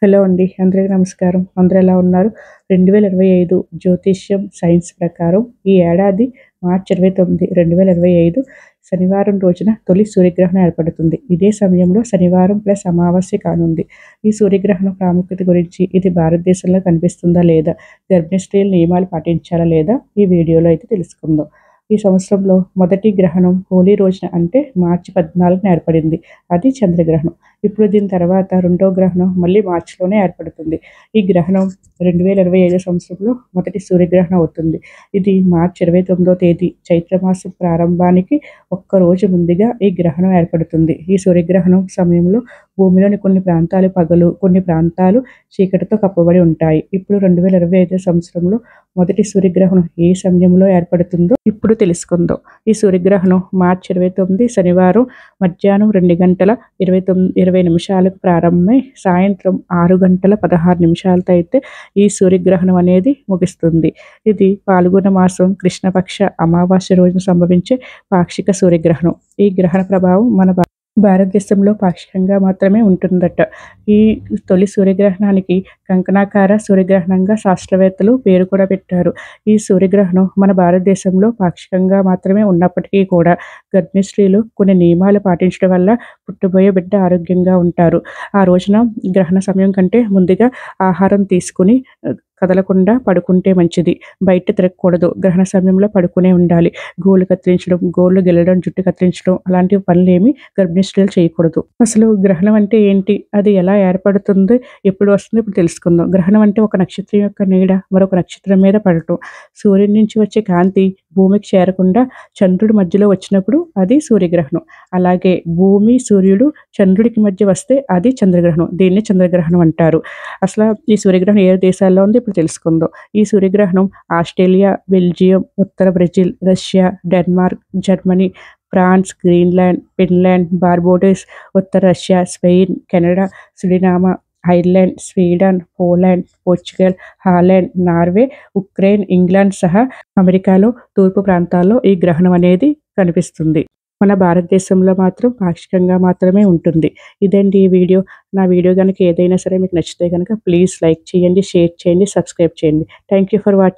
Hello అండి. అందరికి నమస్కారం. అందరూ ఎలా ఉన్నారు? 2025 జ్యోతిష్యం సైన్స్ ప్రకారం ఈ ఏడాది మార్చి 29, 2025 శనివారం రోజున తొలి సూర్యగ్రహణం ఏర్పడుతుంది. ఇదే సమయంలో శనివారం ప్లస్ అమావాస్య కానుంది. ఈ సూర్యగ్రహణం ప్రాముఖ్యత గురించి, ఇది భారతదేశంలో కనిపిస్తుందా లేదా, గర్భిణీ స్త్రీలు నియమాలు పాటించాలా లేదా ఈ వీడియోలో అయితే తెలుసుకుందాం. ఈ సంవత్సరంలో మొదటి గ్రహణం హోలీ రోజున అంటే మార్చి 14న ఏర్పడింది. అది చంద్రగ్రహణం. ఇప్పుడు దీని తర్వాత రెండో గ్రహణం మళ్ళీ మార్చిలోనే ఏర్పడుతుంది. ఈ గ్రహణం 2025 సంవత్సరంలో మొదటి సూర్యగ్రహణం అవుతుంది. ఇది మార్చి 29వ తేదీ చైత్రమాసం ప్రారంభానికి ఒక్కరోజు ముందుగా ఈ గ్రహణం ఏర్పడుతుంది. ఈ సూర్యగ్రహణం సమయంలో భూమిలోని కొన్ని ప్రాంతాలు పగలు, కొన్ని ప్రాంతాలు చీకటితో కప్పబడి ఉంటాయి. ఇప్పుడు 2025 సంవత్సరంలో మొదటి సూర్యగ్రహణం ఏ సమయంలో ఏర్పడుతుందో ఇప్పుడు తెలుసుకుందాం. ఈ సూర్యగ్రహణం మార్చి 29 శనివారం మధ్యాహ్నం 2:20 నిమిషాలకు ప్రారంభమై సాయంత్రం 6:16 నిమిషాలతో అయితే ఈ సూర్యగ్రహణం అనేది ముగుస్తుంది. ఇది పాల్గొన మాసం కృష్ణపక్ష అమావాస్య రోజున సంభవించే పాక్షిక సూర్యగ్రహణం. ఈ గ్రహణ ప్రభావం మన భారతదేశంలో పాక్షికంగా మాత్రమే ఉంటుందట. ఈ తొలి సూర్యగ్రహణానికి కంకణాకార సూర్యగ్రహణంగా శాస్త్రవేత్తలు పేరు కూడా పెట్టారు. ఈ సూర్యగ్రహణం మన భారతదేశంలో పాక్షికంగా మాత్రమే ఉన్నప్పటికీ కూడా గర్భిణీ స్త్రీలు కొన్ని నియమాలు పాటించడం వల్ల పుట్టబోయే బిడ్డ ఆరోగ్యంగా ఉంటారు. ఆ రోజున గ్రహణ సమయం కంటే ముందుగా ఆహారం తీసుకుని కదలకుండా పడుకుంటే మంచిది. బయట తిరగకూడదు. గ్రహణ సమయంలో పడుకునే ఉండాలి. గోళ్ళు కత్తిరించడం, గోళ్ళు గిల్లడం, జుట్టు కత్తిరించడం అలాంటి పనులేమి గర్భిణీ స్త్రీలు చేయకూడదు. అసలు గ్రహణం అంటే ఏంటి? అది ఎలా ఏర్పడుతుంది? ఎప్పుడు వస్తుందో ఇప్పుడు తెలుసుకుందాం. గ్రహణం అంటే ఒక నక్షత్రం యొక్క నీడ మరొక నక్షత్రం మీద పడటం. సూర్యుడి నుంచి వచ్చే కాంతి భూమికి చేరకుండా చంద్రుడి మధ్యలో వచ్చినప్పుడు అది సూర్యగ్రహణం. అలాగే భూమి, సూర్యుడు చంద్రుడికి మధ్య వస్తే అది చంద్రగ్రహణం. దీన్ని చంద్రగ్రహణం అంటారు. అసలు ఈ సూర్యగ్రహణం ఏ దేశాల్లో ఉంది ఇప్పుడు తెలుసుకుందాం. ఈ సూర్యగ్రహణం ఆస్ట్రేలియా, బెల్జియం, ఉత్తర Brazil, Russia, Denmark, Germany, France, Greenland, Finland, Barbados, ఉత్తర Russia, Spain, Canada, Suriname, Ireland, Sweden, Poland, Portugal, Holland, Norway, Ukraine, England సహా అమెరికాలో తూర్పు ప్రాంతాల్లో ఈ గ్రహణం అనేది కనిపిస్తుంది. మన భారతదేశంలో మాత్రం పాక్షికంగా మాత్రమే ఉంటుంది. ఇదండి ఈ వీడియో. నా వీడియో కనుక ఏదైనా సరే మీకు నచ్చితే కనుక ప్లీజ్ లైక్ చేయండి, షేర్ చేయండి, సబ్స్క్రైబ్ చేయండి. Thank you for watching.